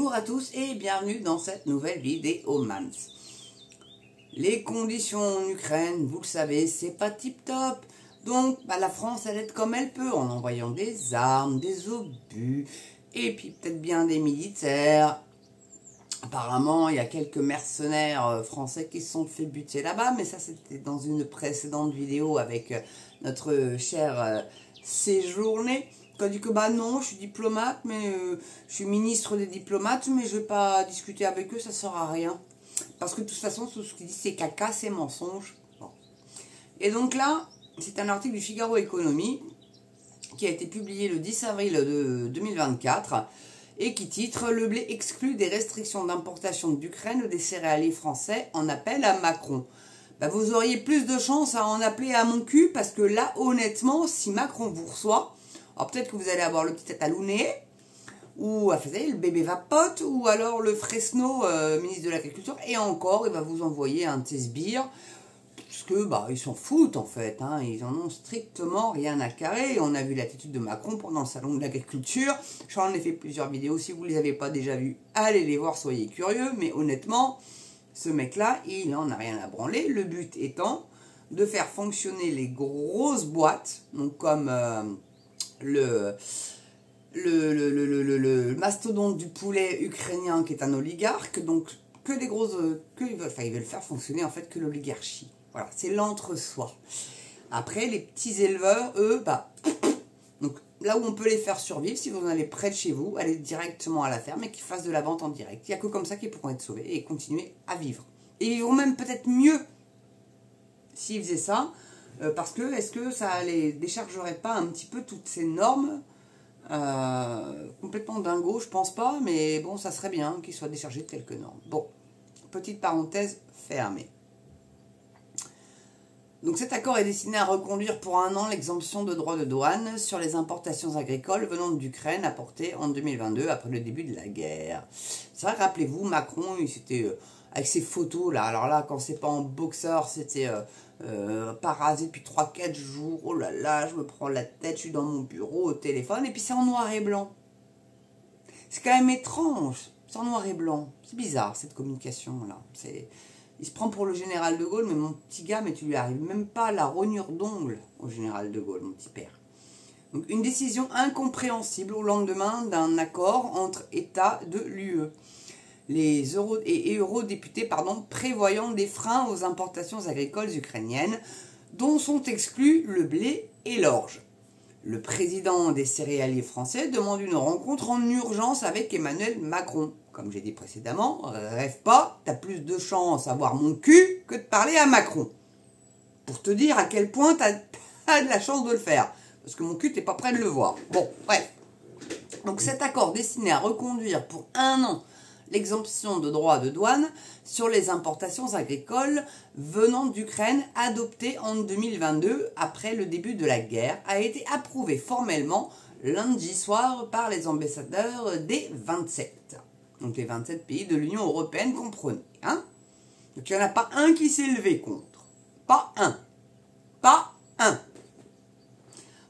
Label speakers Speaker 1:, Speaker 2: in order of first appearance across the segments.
Speaker 1: Bonjour à tous et bienvenue dans cette nouvelle vidéo Mans. Les conditions en Ukraine, vous le savez, c'est pas tip top. Donc la France elle aide comme elle peut en envoyant des armes, des obus et puis peut-être bien des militaires. Apparemment il y a quelques mercenaires français qui se sont fait buter là-bas, mais ça c'était dans une précédente vidéo avec notre cher Séjourné. Qui a dit que bah non, je suis diplomate, mais je suis ministre des diplomates, mais je vais pas discuter avec eux, ça sert à rien. Parce que de toute façon, tout ce qu'ils disent c'est caca, c'est mensonge. Bon. Et donc là, c'est un article du Figaro Économie qui a été publié le 10 avril de 2024 et qui titre « Le blé exclu des restrictions d'importation d'Ukraine des céréaliers français en appel à Macron ». Bah, vous auriez plus de chance à en appeler à mon cul parce que là, honnêtement, si Macron vous reçoit, alors peut-être que vous allez avoir le petit étalonné, ou vous savez, le bébé vapote, ou alors le Fresno, ministre de l'Agriculture, et encore, il va vous envoyer un de ses sbires, parce que bah ils s'en foutent en fait, hein, ils en ont strictement rien à carrer. On a vu l'attitude de Macron pendant le salon de l'agriculture, j'en ai fait plusieurs vidéos, si vous ne les avez pas déjà vues, allez les voir, soyez curieux, mais honnêtement, ce mec-là, il n'en a rien à branler, le but étant de faire fonctionner les grosses boîtes, donc comme... le mastodonte du poulet ukrainien qui est un oligarque, donc que des grosses, ils veulent faire fonctionner en fait que l'oligarchie. Voilà, c'est l'entre-soi. Après, les petits éleveurs, eux, bah, donc là où on peut les faire survivre, si vous en avez près de chez vous, allez directement à la ferme et qu'ils fassent de la vente en direct. Il n'y a que comme ça qu'ils pourront être sauvés et continuer à vivre. Et ils vivront même peut-être mieux s'ils faisaient ça. Parce que, est-ce que ça les déchargerait pas un petit peu toutes ces normes complètement dingo, je pense pas, mais bon, ça serait bien qu'ils soient déchargés de quelques normes. Bon, petite parenthèse fermée. Donc cet accord est destiné à reconduire pour 1 an l'exemption de droits de douane sur les importations agricoles venant d'Ukraine apportées en 2022 après le début de la guerre. C'est vrai, rappelez-vous, Macron, il s'était... avec ses photos là, alors là quand c'est pas en boxeur, c'était pas rasé depuis 3-4 jours, oh là là, je me prends la tête, je suis dans mon bureau au téléphone, et puis c'est en noir et blanc. C'est quand même étrange, c'est en noir et blanc, c'est bizarre cette communication là. Il se prend pour le général de Gaulle, mais mon petit gars, mais tu lui arrives même pas la rognure d'ongle au général de Gaulle, mon petit père. Donc une décision incompréhensible au lendemain d'un accord entre États de l'UE. Les eurodéputés prévoyant des freins aux importations agricoles ukrainiennes, dont sont exclus le blé et l'orge. Le président des céréaliers français demande une rencontre en urgence avec Emmanuel Macron. Comme j'ai dit précédemment, rêve pas, t'as plus de chance à voir mon cul que de parler à Macron. Pour te dire à quel point t'as de la chance de le faire. Parce que mon cul, t'es pas prêt de le voir. Bon, bref. Donc cet accord destiné à reconduire pour 1 an l'exemption de droits de douane sur les importations agricoles venant d'Ukraine, adopté en 2022 après le début de la guerre, a été approuvé formellement lundi soir par les ambassadeurs des 27. Donc les 27 pays de l'Union européenne, comprenez. Hein? Donc il n'y en a pas un qui s'est levé contre. Pas un. Pas un.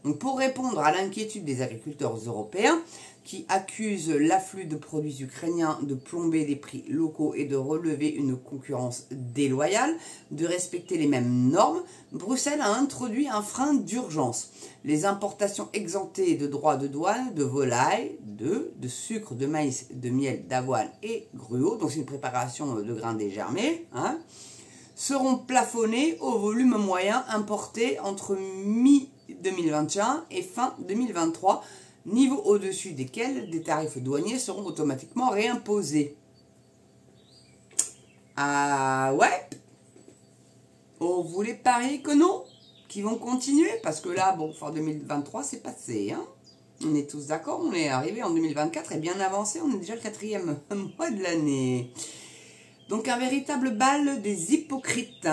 Speaker 1: Donc pour répondre à l'inquiétude des agriculteurs européens, qui accusent l'afflux de produits ukrainiens de plomber les prix locaux et de relever une concurrence déloyale, de respecter les mêmes normes, Bruxelles a introduit un frein d'urgence. Les importations exemptées de droits de douane de volaille, de sucre, de maïs, de miel, d'avoine et gruau, donc c'est une préparation de grains dégermés, hein, seront plafonnées au volume moyen importé entre mi-2021 et fin 2023, niveau au-dessus desquels des tarifs douaniers seront automatiquement réimposés. Ah ouais? On voulait parier que non? Qu'ils vont continuer? Parce que là, bon, fin 2023, c'est passé, hein? On est tous d'accord, on est arrivé en 2024 et bien avancé, on est déjà le 4e mois de l'année. Donc un véritable bal des hypocrites.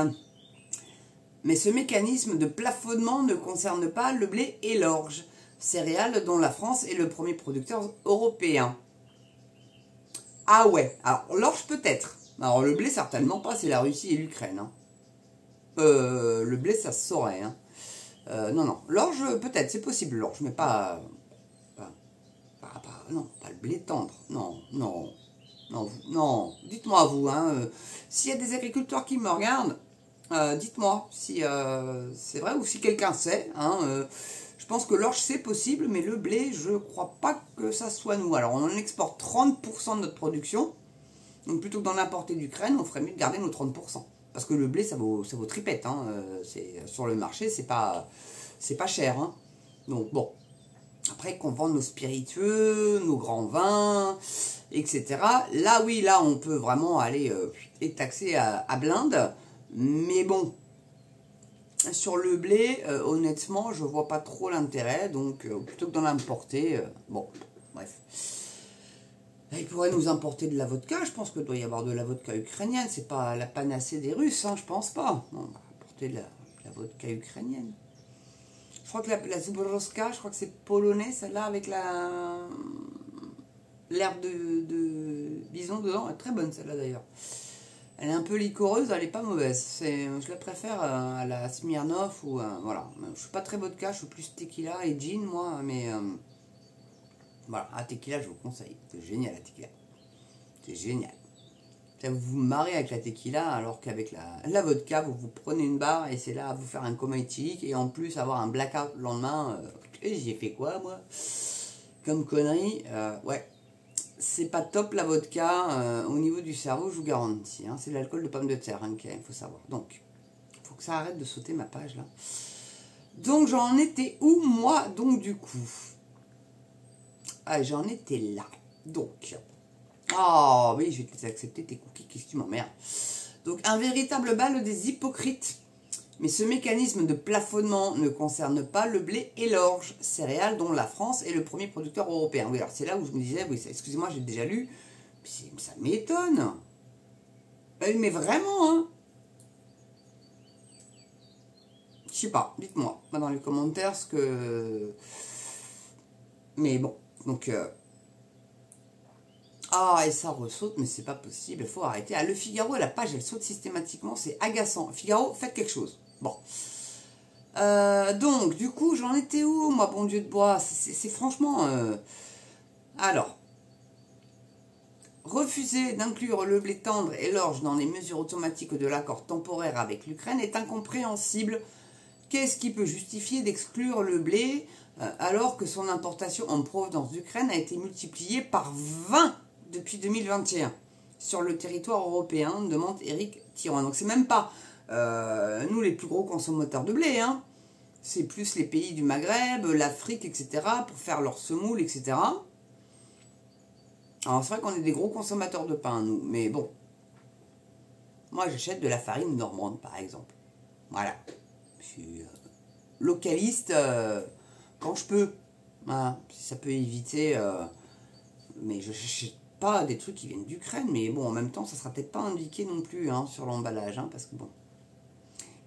Speaker 1: Mais ce mécanisme de plafonnement ne concerne pas le blé et l'orge, céréales dont la France est le premier producteur européen. Ah ouais, alors l'orge peut-être. Alors le blé certainement pas, c'est la Russie et l'Ukraine. Hein. Le blé ça se saurait. Hein. Non, l'orge peut-être, c'est possible l'orge, mais pas... non, pas le blé tendre. Non. Non, non, dites-moi vous, hein, s'il y a des agriculteurs qui me regardent, dites-moi si c'est vrai ou si quelqu'un sait. Hein, je pense que l'orge c'est possible, mais le blé, je crois pas que ça soit nous. Alors on en exporte 30% de notre production, donc plutôt que d'en importer d'Ukraine, on ferait mieux de garder nos 30%. Parce que le blé, ça vaut tripette. Hein, sur le marché, c'est pas cher. Hein. Donc bon, après qu'on vende nos spiritueux, nos grands vins, etc. Là oui, là on peut vraiment aller être taxé à blinde. Mais bon, sur le blé, honnêtement, je vois pas trop l'intérêt. Donc plutôt que d'en importer, bon, bref. Ils pourraient nous importer de la vodka. Je pense qu'il doit y avoir de la vodka ukrainienne. C'est pas la panacée des Russes, hein, je pense pas. Non, on va importer de la vodka ukrainienne. Je crois que la Zubrovska, je crois que c'est polonais, celle-là, avec l'herbe de bison dedans. Elle est très bonne, celle-là, d'ailleurs. Elle est un peu liquoreuse, elle est pas mauvaise. Je la préfère à la Smirnoff ou voilà. Je suis pas très vodka, je suis plus tequila et gin, moi, mais voilà, à tequila, je vous conseille. C'est génial, la tequila. C'est génial. Vous vous marrez avec la tequila, alors qu'avec la vodka, vous vous prenez une barre et c'est là à vous faire un coma éthylique et en plus avoir un blackout le lendemain. Et j'y ai fait quoi, moi? Comme connerie, ouais. C'est pas top la vodka au niveau du cerveau, je vous garantis. Hein. C'est de l'alcool de pomme de terre, hein, il faut savoir. Donc, il faut que ça arrête de sauter ma page là. Donc, j'en étais où, moi, donc, du coup? Ah, j'en étais là. Donc, oh oui, je vais te accepter tes cookies, qu'est-ce que tu m'emmerdes. Donc, un véritable bal des hypocrites. Mais ce mécanisme de plafonnement ne concerne pas le blé et l'orge, céréales dont la France est le premier producteur européen. Oui, alors c'est là où je me disais, oui, excusez-moi, j'ai déjà lu, ça m'étonne. Mais vraiment, hein. Je sais pas, dites-moi dans les commentaires ce que... Mais bon, donc... Ah, et ça ressaute, mais c'est pas possible, il faut arrêter. Ah, le Figaro, la page, elle saute systématiquement, c'est agaçant. Figaro, faites quelque chose. Bon. Donc, du coup, j'en étais où, moi, bon Dieu de bois? C'est franchement... Alors, refuser d'inclure le blé tendre et l'orge dans les mesures automatiques de l'accord temporaire avec l'Ukraine est incompréhensible. Qu'est-ce qui peut justifier d'exclure le blé alors que son importation en provenance d'Ukraine a été multipliée par 20 depuis 2021 sur le territoire européen, demande Éric Thiron. Donc c'est même pas nous les plus gros consommateurs de blé, hein. C'est plus les pays du Maghreb, l'Afrique, etc. pour faire leur semoule, etc. Alors c'est vrai qu'on est des gros consommateurs de pain, nous, mais bon. Moi j'achète de la farine normande, par exemple. Voilà. Je suis localiste quand je peux. Voilà. Si ça peut éviter... mais je n'achète pas des trucs qui viennent d'Ukraine, mais bon, en même temps, ça sera peut-être pas indiqué non plus hein, sur l'emballage, hein, parce que bon,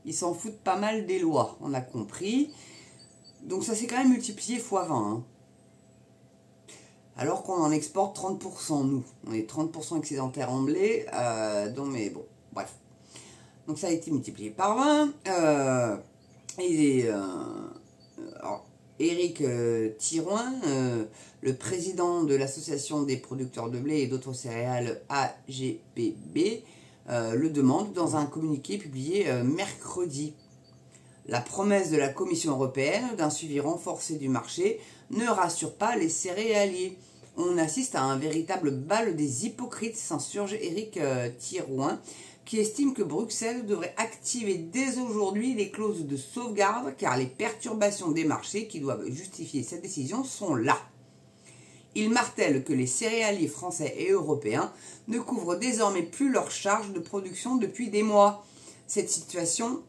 Speaker 1: ils s'en foutent pas mal des lois, on a compris. Donc ça s'est quand même multiplié x 20. Hein. Alors qu'on en exporte 30%, nous. On est 30% excédentaire en blé, donc, mais bon, bref. Donc ça a été multiplié par 20. Alors, Éric Thirouin, le président de l'association des producteurs de blé et d'autres céréales AGPB, le demande dans un communiqué publié mercredi. La promesse de la Commission européenne d'un suivi renforcé du marché ne rassure pas les céréaliers. On assiste à un véritable bal des hypocrites, s'insurge Éric Thirouin, qui estime que Bruxelles devrait activer dès aujourd'hui les clauses de sauvegarde car les perturbations des marchés qui doivent justifier cette décision sont là. Il martèle que les céréaliers français et européens ne couvrent désormais plus leurs charges de production depuis des mois. Cette situation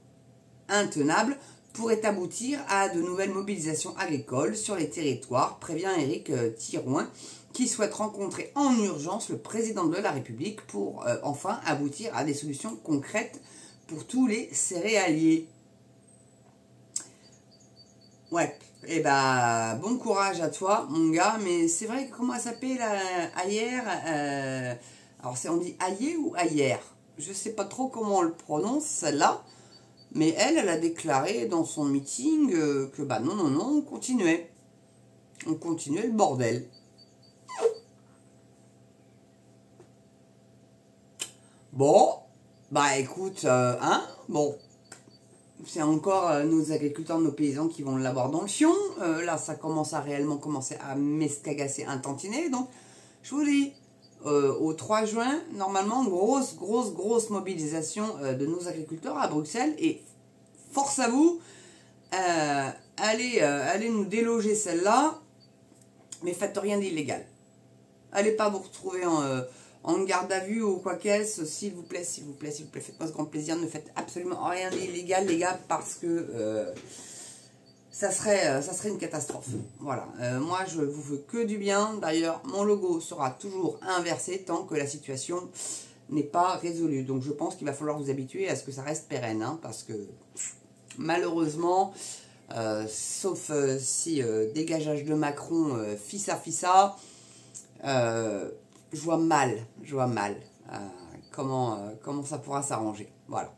Speaker 1: intenable pourrait aboutir à de nouvelles mobilisations agricoles sur les territoires, prévient Éric Thirouin, qui souhaite rencontrer en urgence le président de la République pour enfin aboutir à des solutions concrètes pour tous les céréaliers. Ouais, et bah bon courage à toi mon gars, mais c'est vrai que comment elle s'appelle hier alors on dit aïe ou ailleurs, je sais pas trop comment on le prononce celle-là, mais elle a déclaré dans son meeting que bah non, on continuait le bordel. Bon, bah écoute, hein, bon, c'est encore nos agriculteurs, nos paysans qui vont l'avoir dans le fion. Là, ça commence à réellement commencer à m'escagasser un tantinet. Donc, je vous dis, au 3 juin, normalement, grosse mobilisation de nos agriculteurs à Bruxelles. Et force à vous, allez nous déloger celle-là, mais faites rien d'illégal. Allez pas vous retrouver en garde à vue ou quoi qu'est-ce, s'il vous plaît, faites-moi ce grand plaisir, ne faites absolument rien d'illégal, les gars, parce que ça serait une catastrophe. Voilà, moi je vous veux que du bien. D'ailleurs, mon logo sera toujours inversé tant que la situation n'est pas résolue. Donc je pense qu'il va falloir vous habituer à ce que ça reste pérenne, hein, parce que malheureusement, sauf si dégageage de Macron, fissa, je vois mal comment ça pourra s'arranger. Voilà.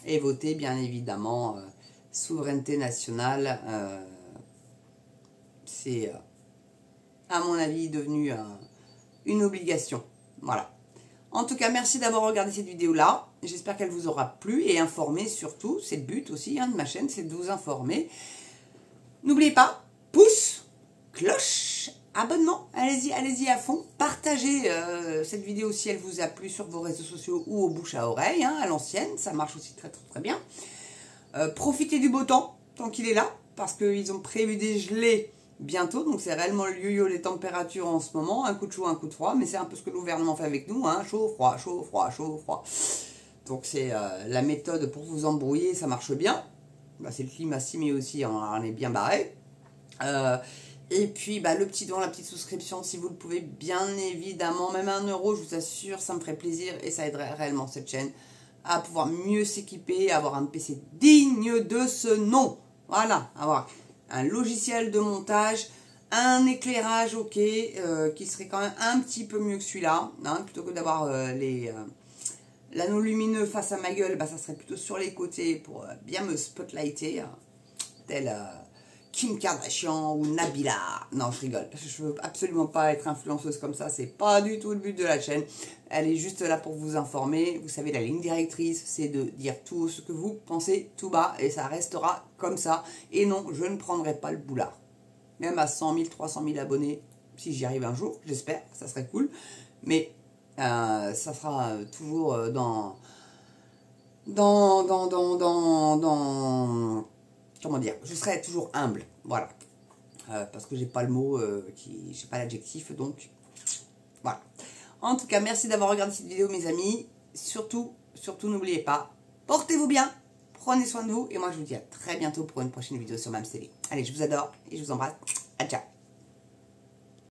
Speaker 1: Et voter, bien évidemment, souveraineté nationale, c'est, à mon avis, devenu une obligation. Voilà. En tout cas, merci d'avoir regardé cette vidéo-là. J'espère qu'elle vous aura plu et informé surtout. C'est le but aussi de ma chaîne, c'est de vous informer. N'oubliez pas, pouce, cloche, abonnement, allez-y à fond. Partagez cette vidéo si elle vous a plu sur vos réseaux sociaux ou au bouche à oreille, hein, à l'ancienne. Ça marche aussi très bien. Profitez du beau temps, tant qu'il est là, parce qu'ils ont prévu des gelées bientôt. Donc c'est réellement le yo-yo les températures en ce moment. Un coup de chaud, un coup de froid. Mais c'est un peu ce que le gouvernement fait avec nous. Hein, chaud, froid, chaud, froid, chaud, froid. Donc c'est la méthode pour vous embrouiller, ça marche bien. Bah, c'est le climat mais aussi, on est bien barré. Et puis bah, le petit don, la petite souscription, si vous le pouvez, bien évidemment, même 1 €, je vous assure, ça me ferait plaisir et ça aiderait réellement cette chaîne à pouvoir mieux s'équiper, avoir un PC digne de ce nom. Voilà, avoir un logiciel de montage, un éclairage ok, qui serait quand même un petit peu mieux que celui-là, hein, plutôt que d'avoir l'anneau lumineux face à ma gueule, bah, ça serait plutôt sur les côtés pour bien me spotlighter, tel Kim Kardashian ou Nabila. Non, je rigole. Je veux absolument pas être influenceuse comme ça. C'est pas du tout le but de la chaîne. Elle est juste là pour vous informer. Vous savez, la ligne directrice, c'est de dire tout ce que vous pensez tout bas et ça restera comme ça. Et non, je ne prendrai pas le boulard. Même à 100 000, 300 000 abonnés, si j'y arrive un jour, j'espère, ça serait cool. Mais ça sera toujours comment dire, je serai toujours humble, voilà, parce que j'ai pas le mot, j'ai pas l'adjectif, donc voilà. En tout cas, merci d'avoir regardé cette vidéo, mes amis. Surtout, n'oubliez pas, portez-vous bien, prenez soin de vous, et moi je vous dis à très bientôt pour une prochaine vidéo sur Mams TV. Allez, je vous adore et je vous embrasse. À ciao.